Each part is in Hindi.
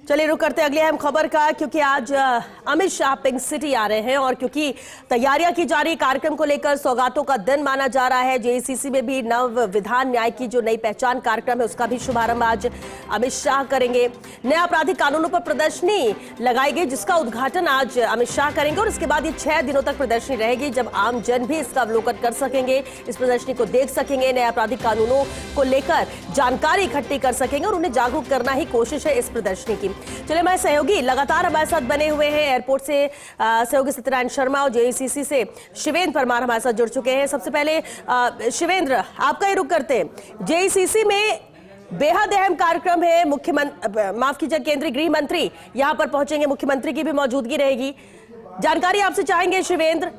चलिए रुक करते अगली अहम खबर का, क्योंकि आज अमित शाह पिंक सिटी आ रहे हैं और क्योंकि तैयारियां की जा रही कार्यक्रम को लेकर सौगातों का दिन माना जा रहा है। जेएसीसी में भी नव विधान न्याय की जो नई पहचान कार्यक्रम है उसका भी शुभारंभ आज अमित शाह करेंगे। नए आपराधिक कानूनों पर प्रदर्शनी लगाई गई जिसका उद्घाटन आज अमित शाह करेंगे और इसके बाद ये 6 दिनों तक प्रदर्शनी रहेगी जब आम जन भी इसका अवलोकन कर सकेंगे, इस प्रदर्शनी को देख सकेंगे, नए आपराधिक कानूनों को लेकर जानकारी इकट्ठी कर सकेंगे और उन्हें जागरूक करना ही कोशिश है इस प्रदर्शनी की। चलिए हमारे सहयोगी लगातार हमारे साथ बने हुए हैं। एयरपोर्ट से सहयोगी सत्यनारायण शर्मा और जेएसीसी से शिवेंद्र परमार हमारे साथ जुड़ चुके हैं। सबसे पहले शिवेंद्र, आपका ही रुख करते हैं। जेएसीसी में बेहद अहम कार्यक्रम है। माफ कीजिए, केंद्रीय गृह मंत्री यहां पर पहुंचेंगे, मुख्यमंत्री की भी मौजूदगी रहेगी। जानकारी आपसे चाहेंगे शिवेंद्र,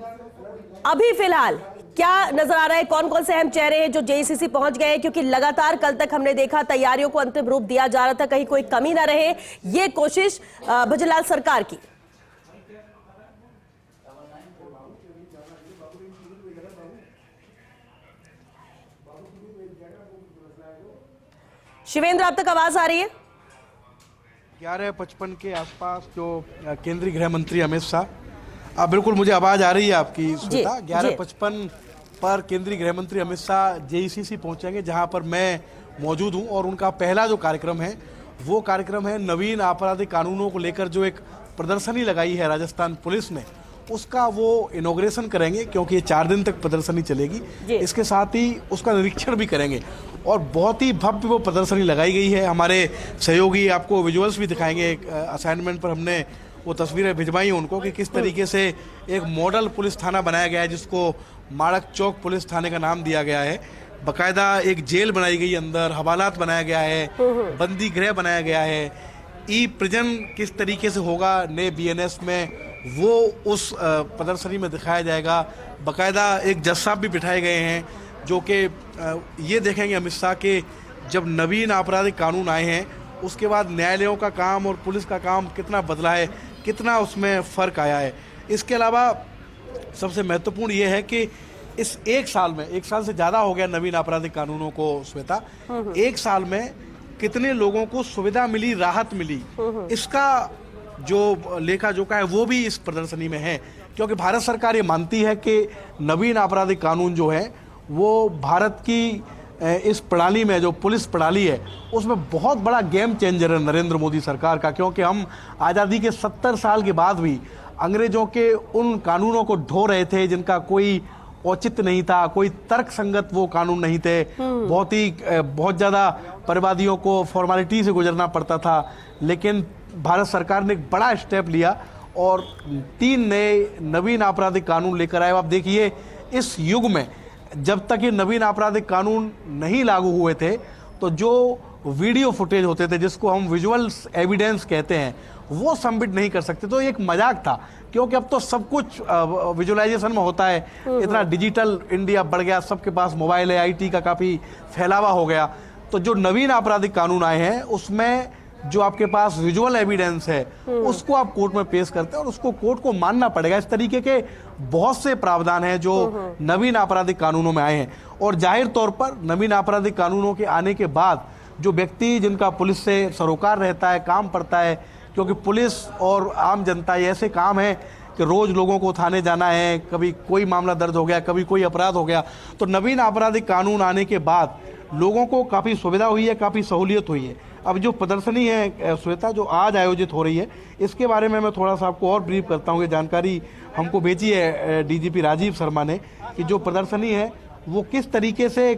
अभी फिलहाल क्या नजर आ रहा है, कौन कौन से अहम चेहरे हैं जो जेएसीसी पहुंच गए हैं? क्योंकि लगातार कल तक हमने देखा तैयारियों को अंतिम रूप दिया जा रहा था, कहीं कोई कमी ना रहे, ये कोशिश भजनलाल सरकार की। शिवेंद्र, आप तक आवाज आ रही है? 11:55 के आसपास जो केंद्रीय गृह मंत्री अमित शाह, बिल्कुल मुझे आवाज आ रही है आपकी श्वेता। 11:55 पर केंद्रीय गृह मंत्री अमित शाह जेईसीसी पहुंचेंगे जहां पर मैं मौजूद हूं और उनका पहला जो कार्यक्रम है वो कार्यक्रम है नवीन आपराधिक कानूनों को लेकर जो एक प्रदर्शनी लगाई है राजस्थान पुलिस ने, उसका वो इनॉग्रेशन करेंगे क्योंकि ये 4 दिन तक प्रदर्शनी चलेगी। इसके साथ ही उसका निरीक्षण भी करेंगे और बहुत ही भव्य वो प्रदर्शनी लगाई गई है। हमारे सहयोगी आपको विजुअल्स भी दिखाएंगे, असाइनमेंट पर हमने वो तस्वीरें भिजवाई हैं उनको कि किस तरीके से एक मॉडल पुलिस थाना बनाया गया है जिसको माड़क चौक पुलिस थाने का नाम दिया गया है। बाकायदा एक जेल बनाई गई, अंदर हवालात बनाया गया है, बंदी गृह बनाया गया है। ई प्रिजन किस तरीके से होगा नए बीएनएस में, वो उस प्रदर्शनी में दिखाया जाएगा। बाकायदा एक जज साहब भी बिठाए गए हैं जो कि ये देखेंगे अमित शाह के जब नवीन आपराधिक कानून आए हैं उसके बाद न्यायालयों का काम और पुलिस का काम कितना बदला है, कितना उसमें फ़र्क आया है। इसके अलावा सबसे महत्वपूर्ण ये है कि इस 1 साल में, 1 साल से ज़्यादा हो गया नवीन आपराधिक कानूनों को श्वेता, 1 साल में कितने लोगों को सुविधा मिली, राहत मिली, इसका जो लेखा जोखा है वो भी इस प्रदर्शनी में है। क्योंकि भारत सरकार ये मानती है कि नवीन आपराधिक कानून जो है वो भारत की इस प्रणाली में, जो पुलिस प्रणाली है उसमें बहुत बड़ा गेम चेंजर है नरेंद्र मोदी सरकार का। क्योंकि हम आज़ादी के 70 साल के बाद भी अंग्रेजों के उन कानूनों को ढो रहे थे जिनका कोई औचित्य नहीं था, कोई तर्क संगत वो कानून नहीं थे। बहुत ज़्यादा परिवादियों को फॉर्मेलिटी से गुजरना पड़ता था। लेकिन भारत सरकार ने एक बड़ा स्टेप लिया और 3 नए नवीन आपराधिक कानून लेकर आए। आप देखिए, इस युग में जब तक ये नवीन आपराधिक कानून नहीं लागू हुए थे तो जो वीडियो फुटेज होते थे जिसको हम विजुअल्स एविडेंस कहते हैं वो सबमिट नहीं कर सकते। तो एक मजाक था क्योंकि अब तो सब कुछ विजुअलाइजेशन में होता है। इतना डिजिटल इंडिया बढ़ गया, सबके पास मोबाइल है, आईटी का काफ़ी फैलावा हो गया। तो जो नवीन आपराधिक कानून आए हैं उसमें जो आपके पास विजुअल एविडेंस है उसको आप कोर्ट में पेश करते हैं और उसको कोर्ट को मानना पड़ेगा। इस तरीके के बहुत से प्रावधान हैं जो नवीन आपराधिक कानूनों में आए हैं। और जाहिर तौर पर नवीन आपराधिक कानूनों के आने के बाद जो व्यक्ति जिनका पुलिस से सरोकार रहता है, काम पड़ता है, क्योंकि पुलिस और आम जनता ये ऐसे काम है कि रोज लोगों को थाने जाना है, कभी कोई मामला दर्ज हो गया, कभी कोई अपराध हो गया। तो नवीन आपराधिक कानून आने के बाद लोगों को काफ़ी सुविधा हुई है, काफ़ी सहूलियत हुई है। अब जो प्रदर्शनी है श्वेता जो आज आयोजित हो रही है, इसके बारे में मैं थोड़ा सा आपको और ब्रीफ करता हूँ। ये जानकारी हमको भेजी है डीजीपी राजीव शर्मा ने कि जो प्रदर्शनी है वो किस तरीके से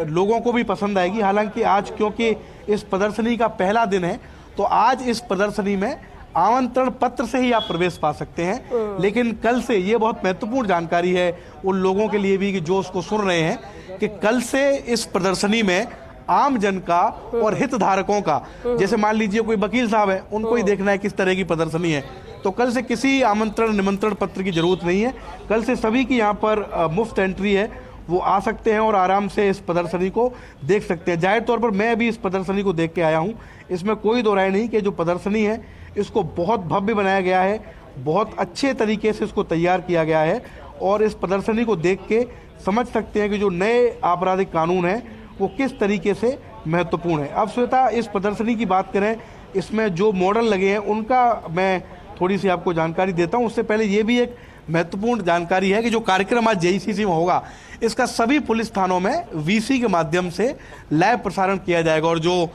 लोगों को भी पसंद आएगी। हालांकि आज क्योंकि इस प्रदर्शनी का पहला दिन है तो आज इस प्रदर्शनी में आमंत्रण पत्र से ही आप प्रवेश पा सकते हैं। लेकिन कल से, ये बहुत महत्वपूर्ण जानकारी है उन लोगों के लिए भी कि जो उसको सुन रहे हैं, कि कल से इस प्रदर्शनी में आम जन का और हितधारकों का, जैसे मान लीजिए कोई वकील साहब है, उनको ही देखना है किस तरह की प्रदर्शनी है, तो कल से किसी आमंत्रण निमंत्रण पत्र की जरूरत नहीं है। कल से सभी की यहाँ पर मुफ्त एंट्री है, वो आ सकते हैं और आराम से इस प्रदर्शनी को देख सकते हैं। जाहिर तौर पर मैं अभी इस प्रदर्शनी को देख के आया हूँ, इसमें कोई दो राय नहीं कि जो प्रदर्शनी है इसको बहुत भव्य बनाया गया है, बहुत अच्छे तरीके से इसको तैयार किया गया है और इस प्रदर्शनी को देख के समझ सकते हैं कि जो नए आपराधिक कानून हैं वो किस तरीके से महत्वपूर्ण है। अब श्वेता, इस प्रदर्शनी की बात करें इसमें जो मॉडल लगे हैं उनका मैं थोड़ी सी आपको जानकारी देता हूं। उससे पहले ये भी एक महत्वपूर्ण जानकारी है कि जो कार्यक्रम आज जेईसीसी में होगा, इसका सभी पुलिस थानों में वीसी के माध्यम से लाइव प्रसारण किया जाएगा और जो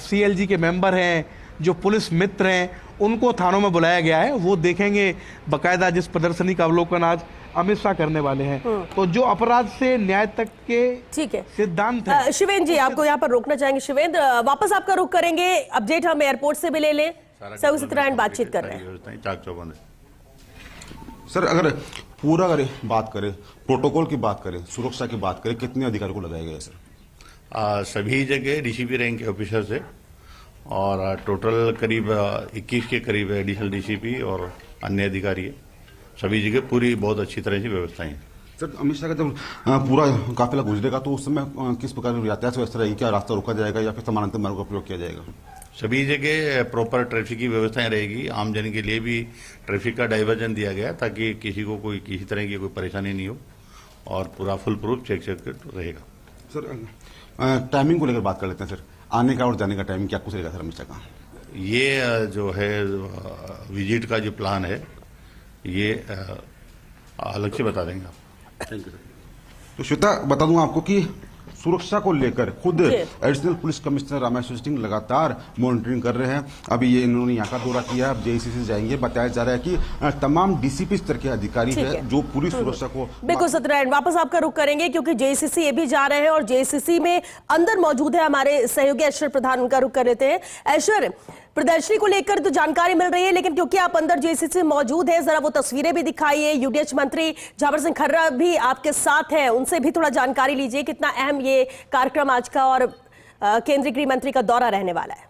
सीएलजी के मेंबर हैं, जो पुलिस मित्र हैं, उनको थानों में बुलाया गया है, वो देखेंगे बकायदा जिस प्रदर्शनी का अवलोकन आज अमित शाह करने वाले हैं। तो जो अपराध से न्याय तक के ठीक है सिद्धांत है। शिवेंद्र जी, आपको यहाँ पर रोकना चाहेंगे। शिवेंद्र, वापस आपका रुख करेंगे। अपडेट हम एयरपोर्ट से भी ले लें। सभी सत्यनारायण बातचीत कर रहे हैं। सर, अगर बात करें, प्रोटोकॉल की बात करें, सुरक्षा की बात करें, कितने अधिकारी को लगाया गया सर? सभी जगह डीसीपी रैंक के ऑफिसर से और टोटल करीब 21 के करीब एडिशनल डीसीपी और अन्य अधिकारी है। सभी जगह पूरी बहुत अच्छी तरह से व्यवस्थाएं हैं। सर, अमित शाह का जब पूरा काफिला गुजरेगा तो उस समय किस प्रकार की यातायात व्यवस्था रहेगी? क्या रास्ता रोका जाएगा या फिर समानांतर मार्ग का प्रयोग किया जाएगा? सभी जगह प्रॉपर ट्रैफिक की व्यवस्थाएं रहेगी। आमजन के लिए भी ट्रैफिक का डाइवर्जन दिया गया ताकि किसी को कोई किसी तरह की कोई परेशानी नहीं हो और पूरा फुल प्रूफ चेक रहेगा। सर, टाइमिंग को लेकर बात कर लेते हैं। सर, आने का और जाने का टाइमिंग क्या कुछ रहेगा सर अमित शाह का? ये जो है विजिट का जो प्लान है ये अलग से बता देंगे आप। Thank you sir. तो श्वेता, बता दूं आपको कि सुरक्षा को लेकर खुद additional police commissioner Rameshwar Singh लगातार मॉनिटरिंग कर रहे हैं। अभी ये इन्होंने यहाँ का दौरा किया, अब जेईसीसी जाएंगे। बताया जा रहा है कि तमाम डीसीपी स्तर के अधिकारी है जो पूरी सुरक्षा को। बिल्कुल सत्यनारायण, वापस आपका रुख करेंगे क्योंकि जेईसीसी ये भी जा रहे हैं और जेईसीसी में अंदर मौजूद है हमारे सहयोगी ऐश्वर्य प्रधान, उनका रुख कर लेते हैं। ऐश्वर्य, प्रदर्शनी को लेकर तो जानकारी मिल रही है, लेकिन क्योंकि आप अंदर जेसीसी में मौजूद हैं, जरा वो तस्वीरें भी दिखाइए। यूडीएच मंत्री झावर सिंह खर्रा भी आपके साथ हैं, उनसे भी थोड़ा जानकारी लीजिए। कितना अहम ये कार्यक्रम आज का और केंद्रीय गृह मंत्री का दौरा रहने वाला है?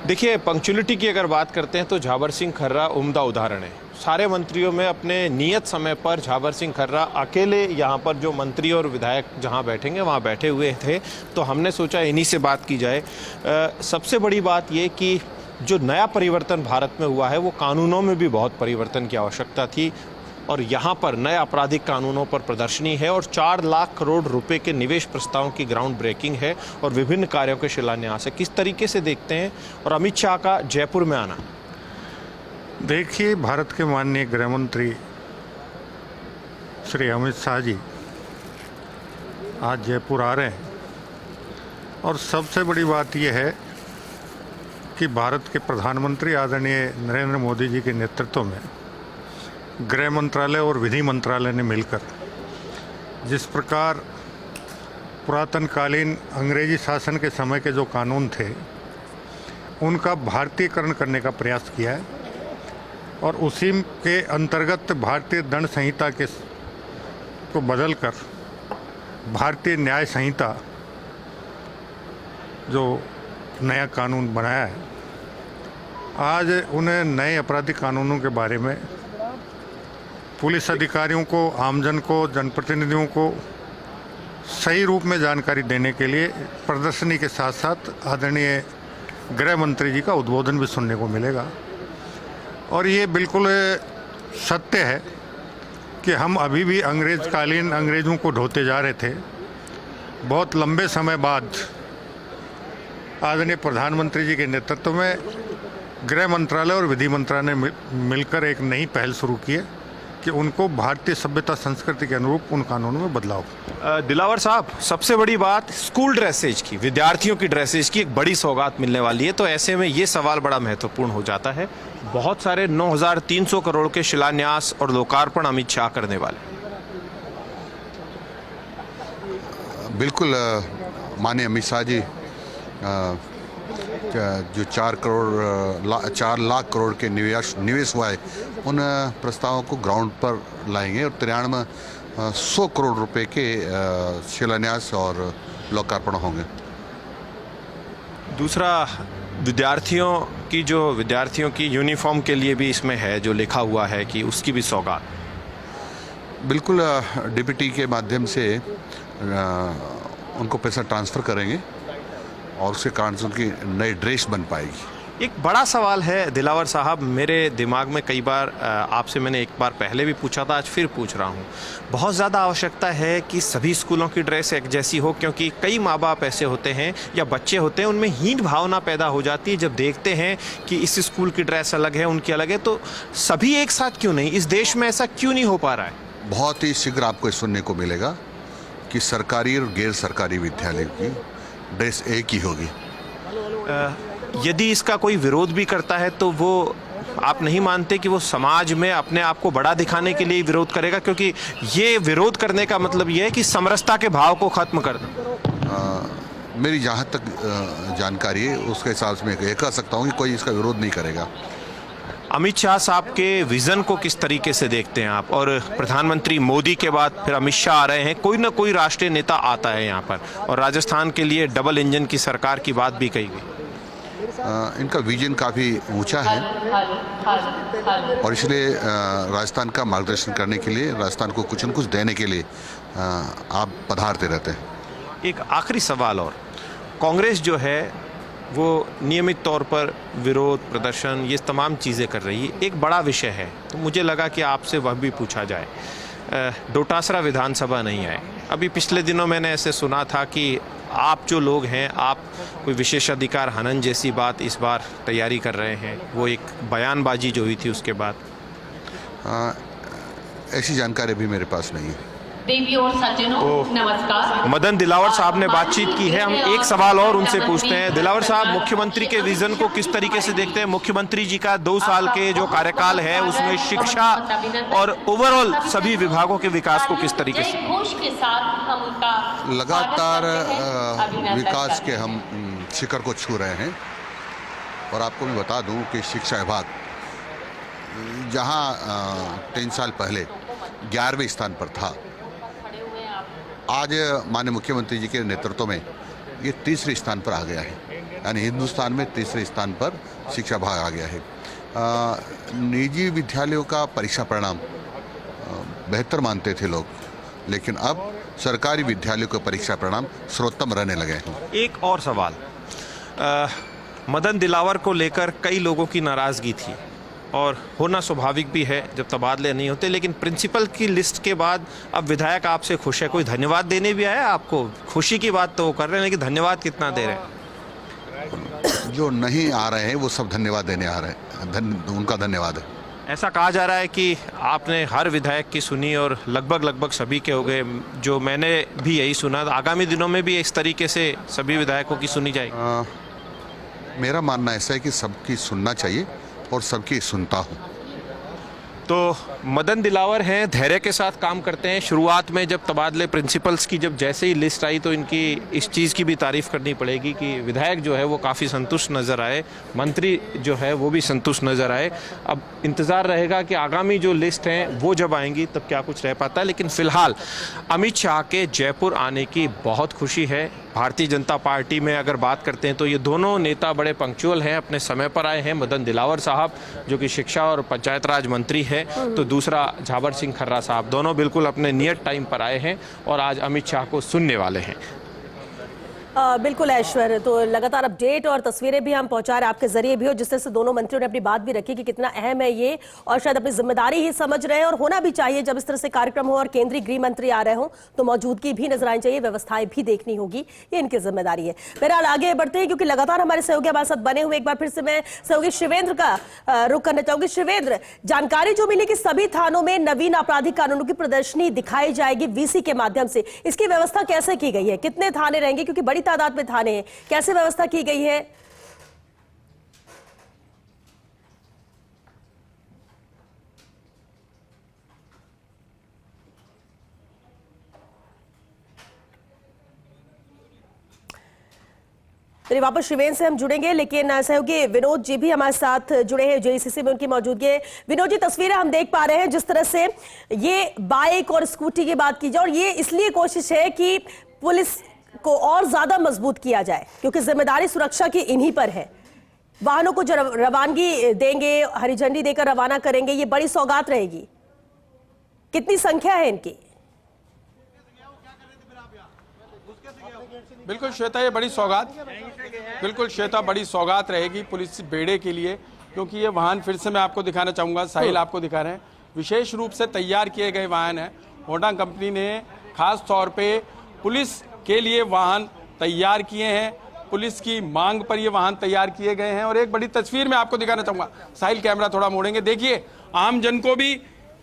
देखिए, पंक्चुअलिटी की अगर बात करते हैं तो झावर सिंह खर्रा उम्दा उदाहरण है। सारे मंत्रियों में अपने नियत समय पर झावर सिंह खर्रा अकेले यहाँ पर जो मंत्री और विधायक जहाँ बैठेंगे वहाँ बैठे हुए थे, तो हमने सोचा इन्हीं से बात की जाए। सबसे बड़ी बात ये कि जो नया परिवर्तन भारत में हुआ है वो कानूनों में भी बहुत परिवर्तन की आवश्यकता थी और यहाँ पर नए आपराधिक कानूनों पर प्रदर्शनी है और 4 लाख करोड़ रुपए के निवेश प्रस्तावों की ग्राउंड ब्रेकिंग है और विभिन्न कार्यों के शिलान्यास है। किस तरीके से देखते हैं और अमित शाह का जयपुर में आना? देखिए, भारत के माननीय गृह मंत्री श्री अमित शाह जी आज जयपुर आ रहे हैं और सबसे बड़ी बात यह है कि भारत के प्रधानमंत्री आदरणीय नरेंद्र मोदी जी के नेतृत्व में गृह मंत्रालय और विधि मंत्रालय ने मिलकर जिस प्रकार पुरातन कालीन अंग्रेजी शासन के समय के जो कानून थे उनका भारतीयकरण करने का प्रयास किया है और उसी के अंतर्गत भारतीय दंड संहिता के को बदलकर भारतीय न्याय संहिता जो नया कानून बनाया है, आज उन्हें नए आपराधिक कानूनों के बारे में पुलिस अधिकारियों को, आमजन को, जनप्रतिनिधियों को सही रूप में जानकारी देने के लिए प्रदर्शनी के साथ साथ आदरणीय गृह मंत्री जी का उद्बोधन भी सुनने को मिलेगा। और ये बिल्कुल सत्य है कि हम अभी भी अंग्रेजकालीन अंग्रेज़ों को ढोते जा रहे थे। बहुत लंबे समय बाद आदरणीय प्रधानमंत्री जी के नेतृत्व में गृह मंत्रालय और विधि मंत्रालय ने मिलकर एक नई पहल शुरू की है कि उनको भारतीय सभ्यता संस्कृति के अनुरूप उन कानूनों में बदलाव। दिलावर साहब, सबसे बड़ी बात स्कूल ड्रेसेज की, विद्यार्थियों की ड्रेसेज की एक बड़ी सौगात मिलने वाली है, तो ऐसे में ये सवाल बड़ा महत्वपूर्ण हो जाता है। बहुत सारे 9,300 करोड़ के शिलान्यास और लोकार्पण अमित शाह करने वाले। बिल्कुल, माननीय अमित शाह जी जो 4 लाख करोड़ के निवेश हुआ है उन प्रस्तावों को ग्राउंड पर लाएंगे और 100 करोड़ रुपए के शिलान्यास और लोकार्पण होंगे। दूसरा, विद्यार्थियों की यूनिफॉर्म के लिए भी इसमें है जो लिखा हुआ है कि उसकी भी सौगात। बिल्कुल, डीपीटी के माध्यम से उनको पैसा ट्रांसफ़र करेंगे और उसके कारण से उनकी नई ड्रेस बन पाएगी। एक बड़ा सवाल है दिलावर साहब, मेरे दिमाग में कई बार आपसे मैंने एक बार पहले भी पूछा था, आज फिर पूछ रहा हूँ। बहुत ज़्यादा आवश्यकता है कि सभी स्कूलों की ड्रेस एक जैसी हो, क्योंकि कई माँ बाप ऐसे होते हैं या बच्चे होते हैं, उनमें हीन भावना पैदा हो जाती है जब देखते हैं कि इस स्कूल की ड्रेस अलग है, उनकी अलग है। तो सभी एक साथ क्यों नहीं, इस देश में ऐसा क्यों नहीं हो पा रहा है? बहुत ही शीघ्र आपको सुनने को मिलेगा कि सरकारी और गैर सरकारी विद्यालय की ड्रेस एक ही होगी। यदि इसका कोई विरोध भी करता है तो वो आप नहीं मानते कि वो समाज में अपने आप को बड़ा दिखाने के लिए विरोध करेगा? क्योंकि ये विरोध करने का मतलब ये है कि समरसता के भाव को खत्म करना। मेरी जहाँ तक जानकारी है उसके हिसाब से मैं ये कह सकता हूँ कि कोई इसका विरोध नहीं करेगा। अमित शाह साहब के विजन को किस तरीके से देखते हैं आप? और प्रधानमंत्री मोदी के बाद फिर अमित शाह आ रहे हैं, कोई ना कोई राष्ट्रीय नेता आता है यहाँ पर, और राजस्थान के लिए डबल इंजन की सरकार की बात भी कही गई। इनका विजन काफ़ी ऊंचा है और इसलिए राजस्थान का मार्गदर्शन करने के लिए, राजस्थान को कुछ न कुछ देने के लिए आप पधारते रहते हैं। एक आखिरी सवाल और, कांग्रेस जो है वो नियमित तौर पर विरोध प्रदर्शन ये तमाम चीज़ें कर रही है, एक बड़ा विषय है, तो मुझे लगा कि आपसे वह भी पूछा जाए। डोटासरा विधानसभा नहीं आए। अभी पिछले दिनों मैंने ऐसे सुना था कि आप जो लोग हैं, आप कोई विशेषाधिकार हनन जैसी बात इस बार तैयारी कर रहे हैं, वो एक बयानबाजी जो हुई थी उसके बाद। ऐसी जानकारी भी मेरे पास नहीं है। देवी और सज्जनों, नमस्कार। मदन दिलावर साहब ने बातचीत की है, हम एक सवाल और उनसे पूछते हैं। दिलावर साहब, मुख्यमंत्री के विजन को किस तरीके से देखते हैं? मुख्यमंत्री जी का 2 साल के जो कार्यकाल है उसमें शिक्षा और ओवरऑल सभी विभागों के विकास को किस तरीके से? घोष के साथ हम उनका लगातार विकास के हम शिखर को छू रहे हैं और आपको भी बता दूं कि शिक्षा विभाग जहां 3 साल पहले 11वें स्थान पर था, आज माननीय मुख्यमंत्री जी के नेतृत्व में ये 3रे स्थान पर आ गया है। यानी हिंदुस्तान में 3रे स्थान पर शिक्षा विभाग आ गया है। निजी विद्यालयों का परीक्षा परिणाम बेहतर मानते थे लोग, लेकिन अब सरकारी विद्यालयों के परीक्षा परिणाम सर्वोत्तम रहने लगे हैं। एक और सवाल, मदन दिलावर को लेकर कई लोगों की नाराज़गी थी और होना स्वाभाविक भी है जब तबादले नहीं होते, लेकिन प्रिंसिपल की लिस्ट के बाद अब विधायक आपसे खुश है, कोई धन्यवाद देने भी आया आपको? खुशी की बात तो वो कर रहे हैं, लेकिन धन्यवाद कितना दे रहे हैं? जो नहीं आ रहे हैं वो सब धन्यवाद देने आ रहे हैं, उनका धन्यवाद है। ऐसा कहा जा रहा है कि आपने हर विधायक की सुनी और लगभग सभी के हो गए, जो मैंने भी यही सुना। आगामी दिनों में भी इस तरीके से सभी विधायकों की सुनी जाएगी? मेरा मानना ऐसा है कि सबकी सुनना चाहिए और सबकी सुनता हूँ। तो मदन दिलावर हैं, धैर्य के साथ काम करते हैं। शुरुआत में जब तबादले प्रिंसिपल्स की जब जैसे ही लिस्ट आई तो इनकी इस चीज़ की भी तारीफ़ करनी पड़ेगी कि विधायक जो है वो काफ़ी संतुष्ट नज़र आए, मंत्री जो है वो भी संतुष्ट नज़र आए। अब इंतज़ार रहेगा कि आगामी जो लिस्ट हैं वो जब आएंगी तब क्या कुछ रह पाता है। लेकिन फ़िलहाल अमित शाह के जयपुर आने की बहुत खुशी है। भारतीय जनता पार्टी में अगर बात करते हैं तो ये दोनों नेता बड़े पंक्चुअल हैं, अपने समय पर आए हैं। मदन दिलावर साहब जो कि शिक्षा और पंचायत राज मंत्री है, तो दूसरा झावर सिंह खर्रा साहब, दोनों बिल्कुल अपने नियत टाइम पर आए हैं और आज अमित शाह को सुनने वाले हैं। बिल्कुल ऐश्वर्य, तो लगातार अपडेट और तस्वीरें भी हम पहुंचा रहे हैं आपके जरिए भी, और जिस तरह से दोनों मंत्रियों ने अपनी बात भी रखी कि कितना अहम है ये, और शायद अपनी जिम्मेदारी ही समझ रहे हैं और होना भी चाहिए। जब इस तरह से कार्यक्रम हो और केंद्रीय गृह मंत्री आ रहे हो तो मौजूदगी भी नजर आनी चाहिए, व्यवस्थाएं भी देखनी होगी, ये इनकी जिम्मेदारी है। बहरहाल आगे बढ़ते हैं क्योंकि लगातार हमारे सहयोगी हमारे साथ बने हुए। एक बार फिर से मैं सहयोगी शिवेंद्र का रुख करना चाहूंगी। शिवेंद्र, जानकारी जो मिली कि सभी थानों में नवीन आपराधिक कानूनों की प्रदर्शनी दिखाई जाएगी वीसी के माध्यम से, इसकी व्यवस्था कैसे की गई है? कितने थाने रहेंगे, क्योंकि बड़ी तादाद में थाने हैं, कैसे व्यवस्था की गई है? तो वापस शिवेंद्र से हम जुड़ेंगे, लेकिन सहयोगी विनोद जी भी हमारे साथ जुड़े हैं, जेईसीसी में उनकी मौजूदगी है। विनोद जी, तस्वीरें हम देख पा रहे हैं जिस तरह से ये बाइक और स्कूटी की बात की जाए, और ये इसलिए कोशिश है कि पुलिस को और ज्यादा मजबूत किया जाए क्योंकि जिम्मेदारी सुरक्षा की इन्हीं पर है। वाहनों को जो रवानगी देंगे, हरी झंडी देकर रवाना करेंगे, ये बड़ी सौगात रहेगी। कितनी संख्या है इनकी? बिल्कुल श्वेता, ये बड़ी सौगात, बिल्कुल श्वेता, बड़ी सौगात रहेगी पुलिस बेड़े के लिए, क्योंकि ये वाहन फिर से मैं आपको दिखाना चाहूँगा, साहिल आपको दिखा रहे हैं, विशेष रूप से तैयार किए गए वाहन हैं। होंडा कंपनी ने खास तौर पे पुलिस के लिए वाहन तैयार किए हैं, पुलिस की मांग पर ये वाहन तैयार किए गए हैं। और एक बड़ी तस्वीर मैं आपको दिखाना चाहूँगा, साहिल कैमरा थोड़ा मोड़ेंगे, देखिए आम जन को भी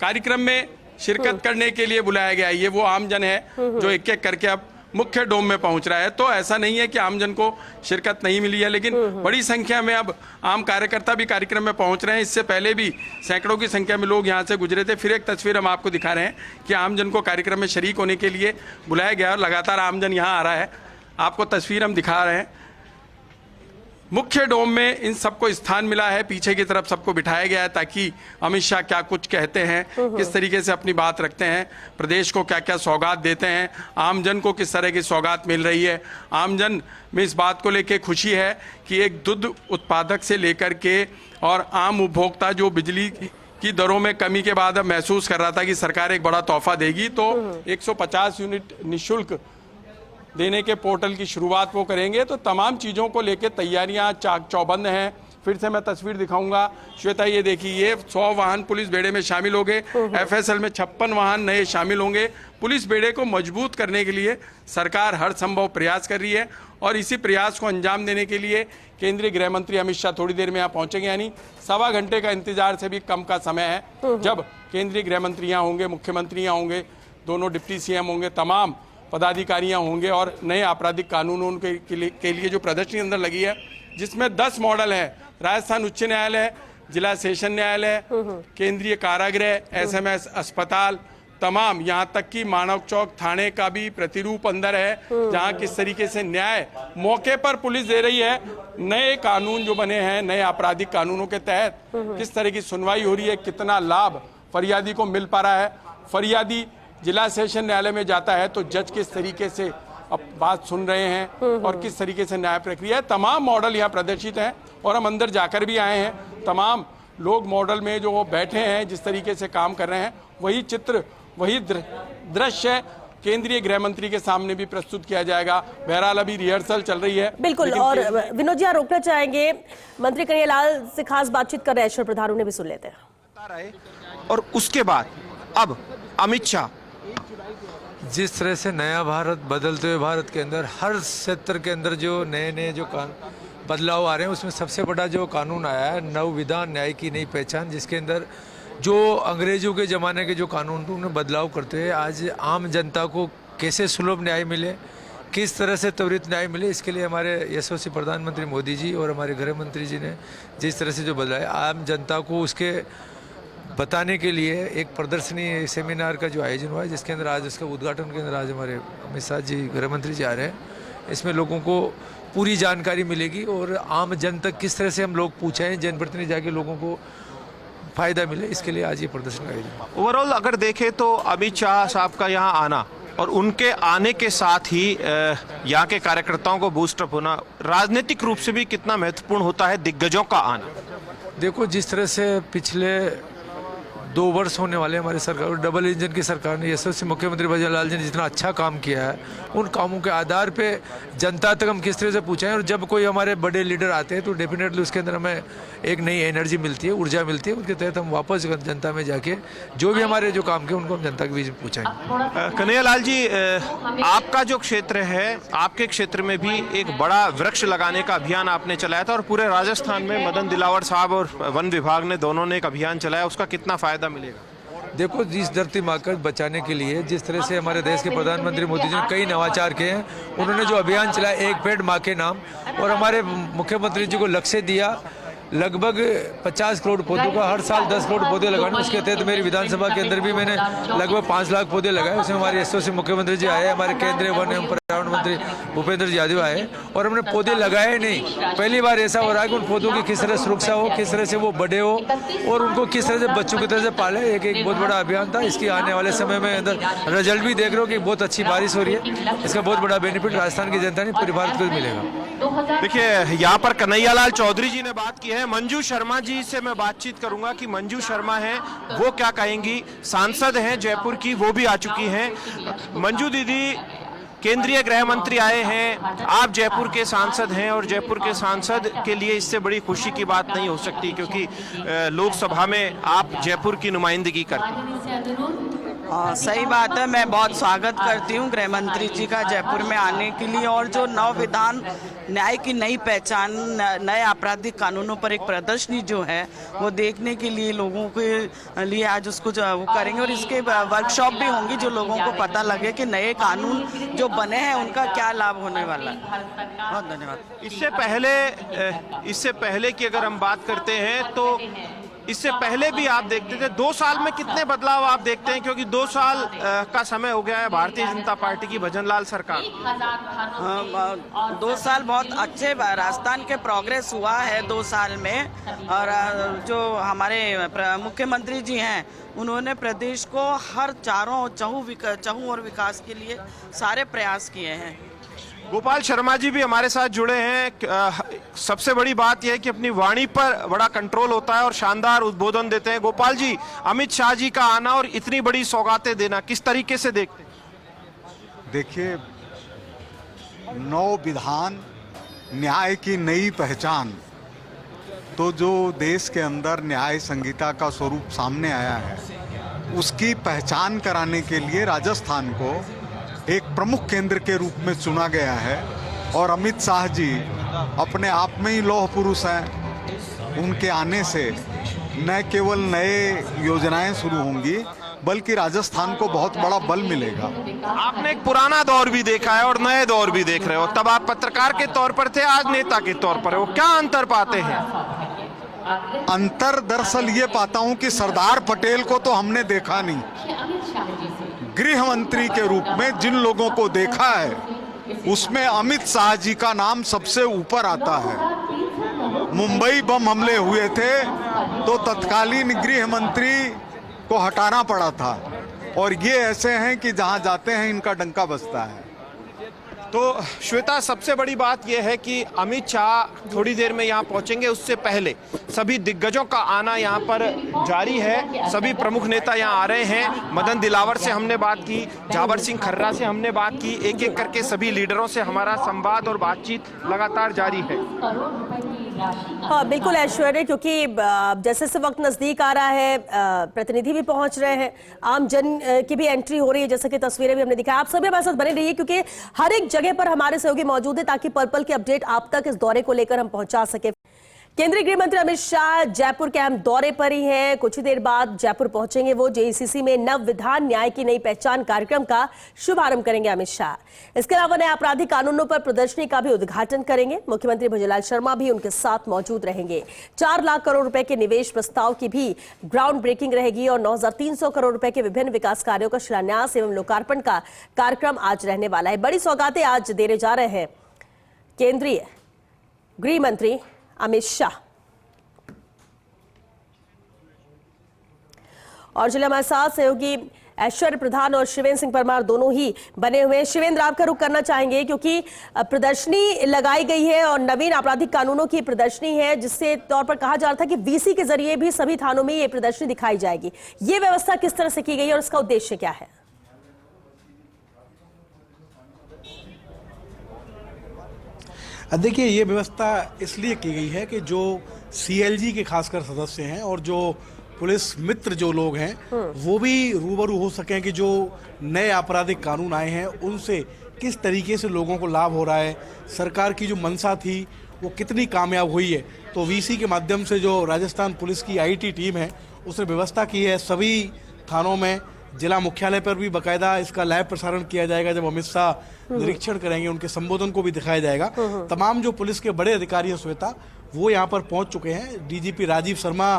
कार्यक्रम में शिरकत करने के लिए बुलाया गया है। ये वो आम जन है जो एक एक करके अब मुख्य डोम में पहुंच रहा है। तो ऐसा नहीं है कि आमजन को शिरकत नहीं मिली है, लेकिन बड़ी संख्या में अब आम कार्यकर्ता भी कार्यक्रम में पहुंच रहे हैं। इससे पहले भी सैकड़ों की संख्या में लोग यहां से गुजरे थे। फिर एक तस्वीर हम आपको दिखा रहे हैं कि आमजन को कार्यक्रम में शरीक होने के लिए बुलाया गया और लगातार आमजन यहां आ रहा है। आपको तस्वीर हम दिखा रहे हैं, मुख्य डोम में इन सबको स्थान मिला है, पीछे की तरफ सबको बिठाया गया है ताकि अमित शाह क्या कुछ कहते हैं, किस तरीके से अपनी बात रखते हैं, प्रदेश को क्या क्या सौगात देते हैं, आमजन को किस तरह की सौगात मिल रही है। आमजन में इस बात को लेकर खुशी है कि एक दूध उत्पादक से लेकर के और आम उपभोक्ता जो बिजली की दरों में कमी के बाद अब महसूस कर रहा था कि सरकार एक बड़ा तोहफा देगी, तो 150 यूनिट निःशुल्क देने के पोर्टल की शुरुआत वो करेंगे। तो तमाम चीज़ों को लेकर तैयारियां चाक चौबंद हैं। फिर से मैं तस्वीर दिखाऊंगा श्वेता, ये देखिए, ये 100 वाहन पुलिस बेड़े में शामिल होंगे। एफएसएल में 56 वाहन नए शामिल होंगे। पुलिस बेड़े को मजबूत करने के लिए सरकार हर संभव प्रयास कर रही है और इसी प्रयास को अंजाम देने के लिए केंद्रीय गृह मंत्री अमित शाह थोड़ी देर में यहाँ पहुंचेंगे, यानी 1.25 घंटे का इंतजार से भी कम का समय है जब केंद्रीय गृह मंत्री यहाँ होंगे, मुख्यमंत्री यहाँ होंगे, दोनों डिप्टी सीएम होंगे, तमाम पदाधिकारियां होंगे और नए आपराधिक कानूनों के लिए जो प्रदर्शनी अंदर लगी है, जिसमें 10 मॉडल हैं, राजस्थान उच्च न्यायालय, जिला सेशन न्यायालय, केंद्रीय कारागृह, एसएमएस अस्पताल, तमाम, यहां तक कि मानव चौक थाने का भी प्रतिरूप अंदर है, जहां किस तरीके से न्याय मौके पर पुलिस दे रही है। नए कानून जो बने हैं, नए आपराधिक कानूनों के तहत किस तरह की सुनवाई हो रही है, कितना लाभ फरियादी को मिल पा रहा है। फरियादी जिला सेशन न्यायालय में जाता है तो जज किस तरीके से अब बात सुन रहे हैं और किस तरीके से न्याय प्रक्रिया है। तमाम मॉडल यहाँ प्रदर्शित हैं और हम अंदर जाकर भी आए हैं। तमाम लोग मॉडल में जो बैठे हैं, जिस तरीके से काम कर रहे हैं, वही चित्र, वही दृश्य केंद्रीय गृह मंत्री के सामने भी प्रस्तुत किया जाएगा। बहरहाल अभी रिहर्सल चल रही है। बिल्कुल, और विनोद जी रोकना चाहेंगे, मंत्री कन्हैयालाल से खास बातचीत कर रहे हैं, प्रधान, उन्हें भी सुन लेते हैं। और उसके बाद अब अमित शाह जिस तरह से नया भारत, बदलते हुए भारत के अंदर हर क्षेत्र के अंदर जो नए जो बदलाव आ रहे हैं, उसमें सबसे बड़ा जो कानून आया है, नव विधान न्याय की नई पहचान, जिसके अंदर जो अंग्रेजों के ज़माने के जो कानून थे उन्हें बदलाव करते हुए आज आम जनता को कैसे सुलभ न्याय मिले, किस तरह से त्वरित न्याय मिले, इसके लिए हमारे यशस्वी प्रधानमंत्री मोदी जी और हमारे गृह मंत्री जी ने जिस तरह से जो बदलाया, आम जनता को उसके बताने के लिए एक प्रदर्शनी सेमिनार का जो आयोजन हुआ है, जिसके अंदर आज उसका उद्घाटन के अंदर आज हमारे अमित शाह जी, गृह मंत्री जी आ रहे हैं। इसमें लोगों को पूरी जानकारी मिलेगी और आम जन तक किस तरह से हम लोग पूछें, जनप्रतिनिधि जाके लोगों को फायदा मिले, इसके लिए आज ये प्रदर्शन का आयोजन। ओवरऑल अगर देखें तो अमित शाह साहब का यहाँ आना और उनके आने के साथ ही यहाँ के कार्यकर्ताओं को बूस्टअप होना राजनीतिक रूप से भी कितना महत्वपूर्ण होता है, दिग्गजों का आना। देखो, जिस तरह से पिछले 2 वर्ष होने वाले हमारी सरकार, डबल इंजन की सरकार ने, यशस्वी मुख्यमंत्री भजन लाल जी ने जितना अच्छा काम किया है, उन कामों के आधार पे जनता तक हम किस तरह से पहुँचाएं। और जब कोई हमारे बड़े लीडर आते हैं तो डेफिनेटली उसके अंदर हमें एक नई एनर्जी मिलती है, ऊर्जा मिलती है, उनके तहत हम वापस जनता में जाके जो भी हमारे जो काम किए उनको हम जनता के बीच में पहुँचाएंगे। कन्हैयालाल जी, आपका जो क्षेत्र है, आपके क्षेत्र में भी एक बड़ा वृक्ष लगाने का अभियान आपने चलाया था और पूरे राजस्थान में मदन दिलावर साहब और वन विभाग ने दोनों ने एक अभियान चलाया, उसका कितना फायदा मिलेगा? देखो, जिस धरती माँ को बचाने के लिए जिस तरह से हमारे देश के प्रधानमंत्री मोदी जी ने कई नवाचार किए हैं, उन्होंने जो अभियान चलाया, एक पेड़ माँ के नाम, और हमारे मुख्यमंत्री जी को लक्ष्य दिया लगभग 50 करोड़ पौधों का, हर साल 10 करोड़ पौधे लगाने। उसके तहत मेरी विधानसभा के अंदर भी मैंने लगभग 5 लाख पौधे लगाए। उसमें हमारे यशस्वी मुख्यमंत्री जी आए, हमारे केंद्रीय वन एवं पर्यावरण मंत्री भूपेंद्र यादव आए और हमने पौधे लगाए नहीं। पहली बार ऐसा हो रहा है कि उन पौधों की किस तरह सुरक्षा हो, किस तरह से वो बड़े हो और उनको किस तरह से बच्चों की तरह से पाले। एक बहुत बड़ा अभियान था। इसकी आने वाले समय में अंदर रिजल्ट भी देख रहे हो कि बहुत अच्छी बारिश हो रही है। इसका बहुत बड़ा बेनिफिट राजस्थान की जनता ने, पूरे भारत को मिलेगा। देखिए, यहाँ पर कन्हैयालाल चौधरी जी ने बात की है। मंजू शर्मा जी से मैं बातचीत करूंगा कि मंजू शर्मा हैं, वो क्या कहेंगी। सांसद हैं जयपुर की, वो भी आ चुकी हैं। मंजू दीदी, केंद्रीय गृह मंत्री आए हैं, आप जयपुर के सांसद हैं और जयपुर के सांसद के लिए इससे बड़ी खुशी की बात नहीं हो सकती, क्योंकि लोकसभा में आप जयपुर की नुमाइंदगी करते हैं। सही बात है। मैं बहुत स्वागत करती हूँ गृह मंत्री जी का जयपुर में आने के लिए, और जो नव विधान न्याय की नई पहचान, नए आपराधिक कानूनों पर एक प्रदर्शनी जो है वो देखने के लिए लोगों के लिए आज उसको वो करेंगे, और इसके वर्कशॉप भी होंगी जो लोगों को पता लगे कि नए कानून जो बने हैं उनका क्या लाभ होने वाला है। बहुत धन्यवाद। इससे पहले की अगर हम बात करते हैं तो इससे पहले भी आप देखते थे 2 साल में कितने बदलाव आप देखते हैं, क्योंकि 2 साल का समय हो गया है भारतीय जनता पार्टी की भजनलाल सरकार। 2 साल बहुत अच्छे राजस्थान के प्रोग्रेस हुआ है 2 साल में, और जो हमारे मुख्यमंत्री जी हैं उन्होंने प्रदेश को हर चहुं और विकास के लिए सारे प्रयास किए हैं। गोपाल शर्मा जी भी हमारे साथ जुड़े हैं। सबसे बड़ी बात यह है कि अपनी वाणी पर बड़ा कंट्रोल होता है और शानदार उद्बोधन देते हैं। गोपाल जी, अमित शाह जी का आना और इतनी बड़ी सौगातें देना किस तरीके से देखते हैं? देखिए, नौ विधान न्याय की नई पहचान, तो जो देश के अंदर न्याय संहिता का स्वरूप सामने आया है उसकी पहचान कराने के लिए राजस्थान को एक प्रमुख केंद्र के रूप में चुना गया है, और अमित शाह जी अपने आप में ही लौह पुरुष हैं। उनके आने से न केवल नए योजनाएं शुरू होंगी बल्कि राजस्थान को बहुत बड़ा बल मिलेगा। आपने एक पुराना दौर भी देखा है और नए दौर भी देख रहे हो। तब आप पत्रकार के तौर पर थे, आज नेता के तौर पर हो। क्या अंतर पाते हैं? अंतर दरअसल ये पाता हूं कि सरदार पटेल को तो हमने देखा नहीं, गृह मंत्री के रूप में जिन लोगों को देखा है उसमें अमित शाह जी का नाम सबसे ऊपर आता है। मुंबई बम हमले हुए थे तो तत्कालीन गृह मंत्री को हटाना पड़ा था, और ये ऐसे हैं कि जहां जाते हैं इनका डंका बजता है। तो श्वेता, सबसे बड़ी बात यह है कि अमित शाह थोड़ी देर में यहाँ पहुंचेंगे, उससे पहले सभी दिग्गजों का आना यहाँ पर जारी है। सभी प्रमुख नेता यहाँ आ रहे हैं। मदन दिलावर से हमने बात की, जावर सिंह खर्रा से हमने बात की, एक एक करके सभी लीडरों से हमारा संवाद और बातचीत लगातार जारी है। हाँ, बिल्कुल ऐश्वर्य, क्योंकि जैसे से वक्त नजदीक आ रहा है प्रतिनिधि भी पहुंच रहे हैं, आम जन की भी एंट्री हो रही है, जैसे कि तस्वीरें भी हमने दिखाई। आप सभी हमारे साथ बने रहिए क्योंकि हर एक जगह पर हमारे सहयोगी मौजूद है ताकि पल पल की अपडेट आप तक इस दौरे को लेकर हम पहुंचा सके। केंद्रीय गृह मंत्री अमित शाह जयपुर के अहम दौरे पर ही हैं। कुछ ही देर बाद जयपुर पहुंचेंगे वो। जेईसीसी में नव विधान न्याय की नई पहचान कार्यक्रम का शुभारंभ करेंगे अमित शाह। इसके अलावा नए आपराधिक कानूनों पर प्रदर्शनी का भी उद्घाटन करेंगे। मुख्यमंत्री भजनलाल शर्मा भी उनके साथ मौजूद रहेंगे। 4 लाख करोड़ रुपए के निवेश प्रस्ताव की भी ग्राउंड ब्रेकिंग रहेगी और 9,300 करोड़ रुपए के विभिन्न विकास कार्यों का शिलान्यास एवं लोकार्पण का कार्यक्रम आज रहने वाला है। बड़ी सौगातें आज देने जा रहे हैं केंद्रीय गृह मंत्री अमित शाह। और जिले हमारे साथ सहयोगी ऐश्वर्य प्रधान और शिवेंद्र सिंह परमार दोनों ही बने हुए हैं। शिवेंद्र, आपका रुख करना चाहेंगे क्योंकि प्रदर्शनी लगाई गई है और नवीन आपराधिक कानूनों की प्रदर्शनी है, जिससे तौर पर कहा जा रहा था कि वीसी के जरिए भी सभी थानों में ये प्रदर्शनी दिखाई जाएगी। ये व्यवस्था किस तरह से की गई है और इसका उद्देश्य क्या है? देखिए, ये व्यवस्था इसलिए की गई है कि जो सीएलजी के खासकर सदस्य हैं और जो पुलिस मित्र जो लोग हैं वो भी रूबरू हो सकें कि जो नए आपराधिक कानून आए हैं उनसे किस तरीके से लोगों को लाभ हो रहा है, सरकार की जो मंशा थी वो कितनी कामयाब हुई है। तो वीसी के माध्यम से जो राजस्थान पुलिस की आईटी टीम है उसने व्यवस्था की है, सभी थानों में जिला मुख्यालय पर भी बाकायदा इसका लाइव प्रसारण किया जाएगा। जब अमित शाह निरीक्षण करेंगे उनके संबोधन को भी दिखाया जाएगा। तमाम जो पुलिस के बड़े अधिकारी हैं श्वेता, वो यहाँ पर पहुंच चुके हैं। डीजीपी राजीव शर्मा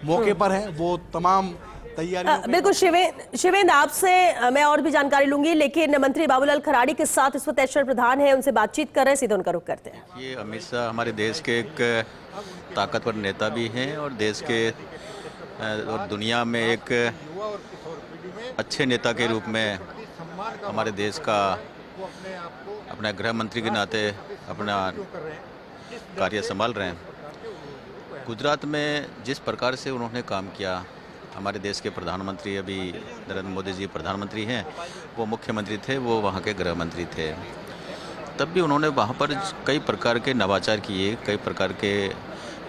मौके पर हैं, वो तमाम तैयारी। बिल्कुल शिवेंद्र, आपसे मैं और भी जानकारी लूंगी, लेकिन मंत्री बाबूलाल खराड़ी के साथ इस वक्त ऐश्वर्य प्रधान है, उनसे बातचीत कर रहे हैं, सीधे उनका रुख करते हैं। ये अमित शाह हमारे देश के एक ताकतवर नेता भी हैं और देश के और दुनिया में एक अच्छे नेता के रूप में हमारे देश का अपना गृह मंत्री के नाते अपना कार्य संभाल रहे हैं। गुजरात में जिस प्रकार से उन्होंने काम किया, हमारे देश के प्रधानमंत्री अभी नरेंद्र मोदी जी प्रधानमंत्री हैं, वो मुख्यमंत्री थे, वो वहाँ के गृह मंत्री थे। तब भी उन्होंने वहाँ पर कई प्रकार के नवाचार किए, कई प्रकार के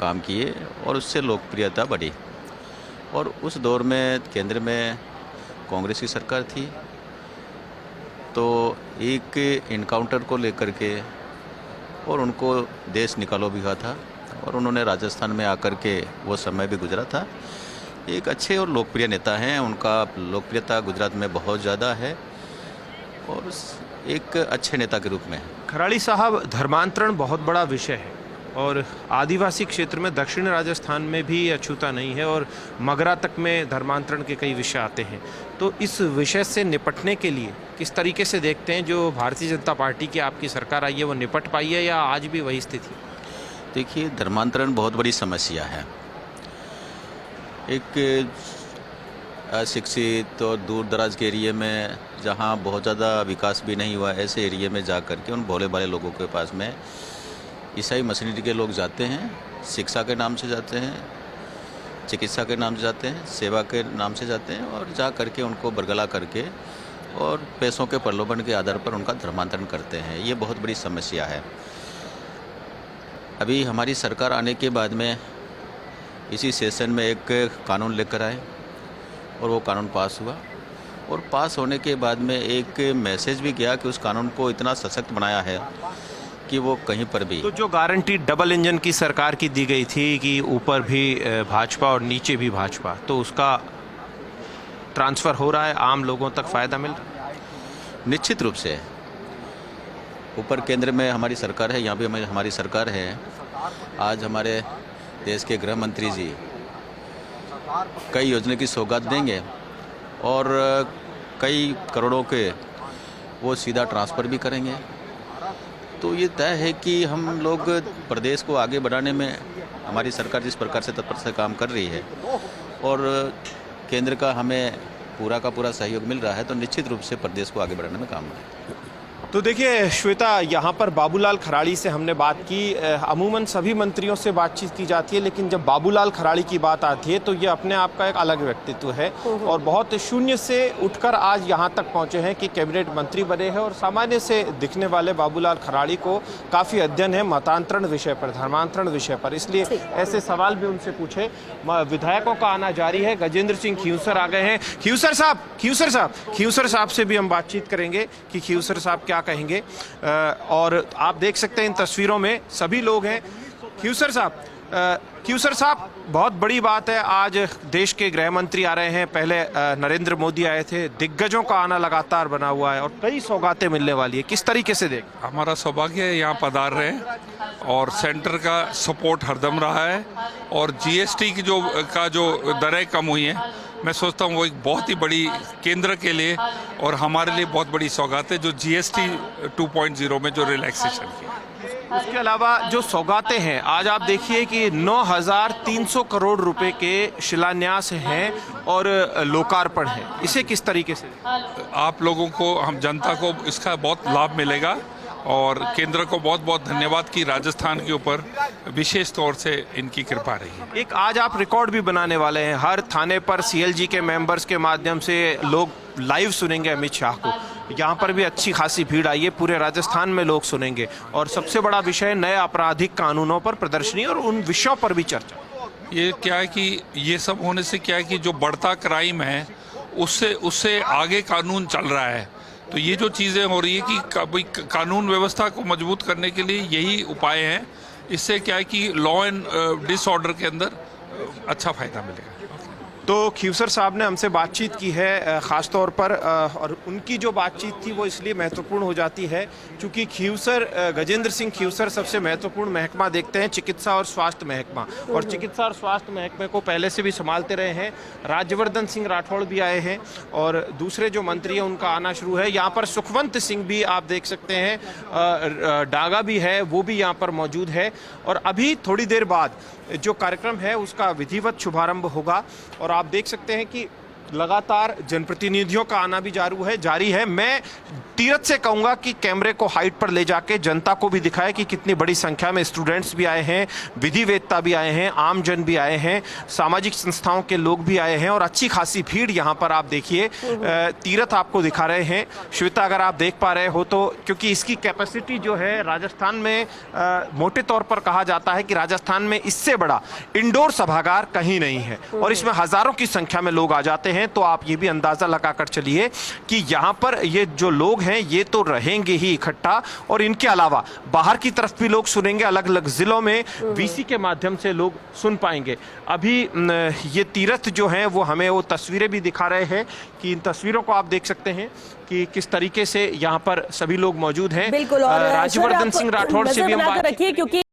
काम किए और उससे लोकप्रियता बढ़ी। और उस दौर में केंद्र में कांग्रेस की सरकार थी, तो एक इनकाउंटर को लेकर के और उनको देश निकालो भी हुआ था और उन्होंने राजस्थान में आकर के वो समय भी गुजरा था। एक अच्छे और लोकप्रिय नेता हैं, उनका लोकप्रियता गुजरात में बहुत ज़्यादा है और एक अच्छे नेता के रूप में। खराड़ी साहब, धर्मांतरण बहुत बड़ा विषय है और आदिवासी क्षेत्र में दक्षिण राजस्थान में भी अछूता नहीं है और मगरा तक में धर्मांतरण के कई विषय आते हैं। तो इस विषय से निपटने के लिए किस तरीके से देखते हैं जो भारतीय जनता पार्टी की आपकी सरकार आई है, वो निपट पाई है या आज भी वही स्थिति? देखिए, धर्मांतरण बहुत बड़ी समस्या है। एक अशिक्षित और दूर दराज के एरिया में जहाँ बहुत ज़्यादा विकास भी नहीं हुआ, ऐसे एरिया में जा कर के उन भोले भाले लोगों के पास में ईसाई मशीनरी के लोग जाते हैं, शिक्षा के नाम से जाते हैं, चिकित्सा के नाम से जाते हैं, सेवा के नाम से जाते हैं और जा करके उनको बरगला करके और पैसों के प्रलोभन के आधार पर उनका धर्मांतरण करते हैं। ये बहुत बड़ी समस्या है। अभी हमारी सरकार आने के बाद में इसी सेशन में एक कानून लेकर आए और वो कानून पास हुआ और पास होने के बाद में एक मैसेज भी गया कि उस कानून को इतना सशक्त बनाया है कि वो कहीं पर भी। तो जो गारंटी डबल इंजन की सरकार की दी गई थी कि ऊपर भी भाजपा और नीचे भी भाजपा, तो उसका ट्रांसफ़र हो रहा है, आम लोगों तक फ़ायदा मिल रहा है? निश्चित रूप से ऊपर केंद्र में हमारी सरकार है, यहाँ भी हमारी सरकार है। आज हमारे देश के गृह मंत्री जी कई योजना की सौगात देंगे और कई करोड़ों के वो सीधा ट्रांसफ़र भी करेंगे। तो ये तय है कि हम लोग प्रदेश को आगे बढ़ाने में हमारी सरकार जिस प्रकार से तत्पर से काम कर रही है और केंद्र का हमें पूरा का पूरा सहयोग मिल रहा है, तो निश्चित रूप से प्रदेश को आगे बढ़ाने में काम है। तो देखिए श्वेता, यहाँ पर बाबूलाल खराड़ी से हमने बात की। अमूमन सभी मंत्रियों से बातचीत की जाती है, लेकिन जब बाबूलाल खराड़ी की बात आती है तो ये अपने आप का एक अलग व्यक्तित्व है और बहुत शून्य से उठकर आज यहाँ तक पहुँचे हैं कि कैबिनेट मंत्री बने हैं। और सामान्य से दिखने वाले बाबूलाल खराड़ी को काफ़ी अध्ययन है मतांतरण विषय पर, धर्मांतरण विषय पर, इसलिए ऐसे सवाल भी उनसे पूछे। विधायकों का आना जारी है। गजेंद्र सिंह खींवसर आ गए हैं। खींवसर साहब से भी हम बातचीत करेंगे कि खींवसर साहब क्या कहेंगे। और आप देख सकते हैं इन तस्वीरों में सभी लोग हैं। खींवसर साहब, बहुत बड़ी बात है, आज देश के गृह मंत्री आ रहे हैं। पहले नरेंद्र मोदी आए थे। दिग्गजों का आना लगातार बना हुआ है और कई सौगातें मिलने वाली है, किस तरीके से देख? हमारा सौभाग्य है यहाँ पधार रहे हैं और सेंटर का सपोर्ट हरदम रहा है और जीएसटी की जो दरें कम हुई हैं, मैं सोचता हूँ वो एक बहुत ही बड़ी केंद्र के लिए और हमारे लिए बहुत बड़ी सौगात है जो जीएसटी 2.0 में जो रिलैक्सेशन की। उसके अलावा जो सौगातें हैं, आज आप देखिए कि 9,300 करोड़ रुपए के शिलान्यास हैं और लोकार्पण है। इसे किस तरीके से? आप लोगों को, हम जनता को इसका बहुत लाभ मिलेगा और केंद्र को बहुत बहुत धन्यवाद कि राजस्थान के ऊपर विशेष तौर से इनकी कृपा रही है। एक आज आप रिकॉर्ड भी बनाने वाले हैं। हर थाने पर सीएलजी के मेंबर्स के माध्यम से लोग लाइव सुनेंगे अमित शाह को। यहाँ पर भी अच्छी खासी भीड़ आई है, पूरे राजस्थान में लोग सुनेंगे और सबसे बड़ा विषय नए आपराधिक कानूनों पर प्रदर्शनी और उन विषयों पर भी चर्चा। ये क्या है कि ये सब होने से क्या है कि जो बढ़ता क्राइम है उससे आगे कानून चल रहा है। तो ये जो चीज़ें हो रही है कि कानून व्यवस्था को मजबूत करने के लिए यही उपाय हैं। इससे क्या है कि लॉ एंड डिसऑर्डर के अंदर अच्छा फायदा मिलेगा। तो खींवसर साहब ने हमसे बातचीत की है ख़ास तौर पर, और उनकी जो बातचीत थी वो इसलिए महत्वपूर्ण हो जाती है क्योंकि गजेंद्र सिंह खींवसर सबसे महत्वपूर्ण महकमा देखते हैं, चिकित्सा और स्वास्थ्य महकमा, और चिकित्सा और स्वास्थ्य महकमे को पहले से भी संभालते रहे हैं। राज्यवर्धन सिंह राठौड़ भी आए हैं और दूसरे जो मंत्री हैं उनका आना शुरू है। यहाँ पर सुखवंत सिंह भी आप देख सकते हैं, डागा भी है, वो भी यहाँ पर मौजूद है। और अभी थोड़ी देर बाद जो कार्यक्रम है उसका विधिवत शुभारंभ होगा और आप देख सकते हैं कि लगातार जनप्रतिनिधियों का आना भी जारी है। मैं तीरथ से कहूंगा कि कैमरे को हाइट पर ले जाके जनता को भी दिखाए कि कितनी बड़ी संख्या में स्टूडेंट्स भी आए हैं, विधिवेत्ता भी आए हैं, आम जन भी आए हैं, सामाजिक संस्थाओं के लोग भी आए हैं और अच्छी खासी भीड़ यहाँ पर आप देखिए। तीरथ आपको दिखा रहे हैं श्वेता, अगर आप देख पा रहे हो तो, क्योंकि इसकी कैपेसिटी जो है राजस्थान में मोटे तौर पर कहा जाता है कि राजस्थान में इससे बड़ा इंडोर सभागार कहीं नहीं है और इसमें हजारों की संख्या में लोग आ जाते हैं। तो आप ये भी अंदाजा लगाकर चलिए कि यहाँ पर ये जो लोग हैं ये तो रहेंगे ही इकट्ठा और इनके अलावा बाहर की तरफ भी लोग सुनेंगे, अलग अलग जिलों में वीसी के माध्यम से लोग सुन पाएंगे। अभी ये तीरथ जो हैं वो हमें वो तस्वीरें भी दिखा रहे हैं कि इन तस्वीरों को आप देख सकते हैं कि किस तरीके से यहाँ पर सभी लोग मौजूद हैं। बिल्कुल, और राज्यवर्धन सिंह राठौड़ से भी हम बात रखिए क्योंकि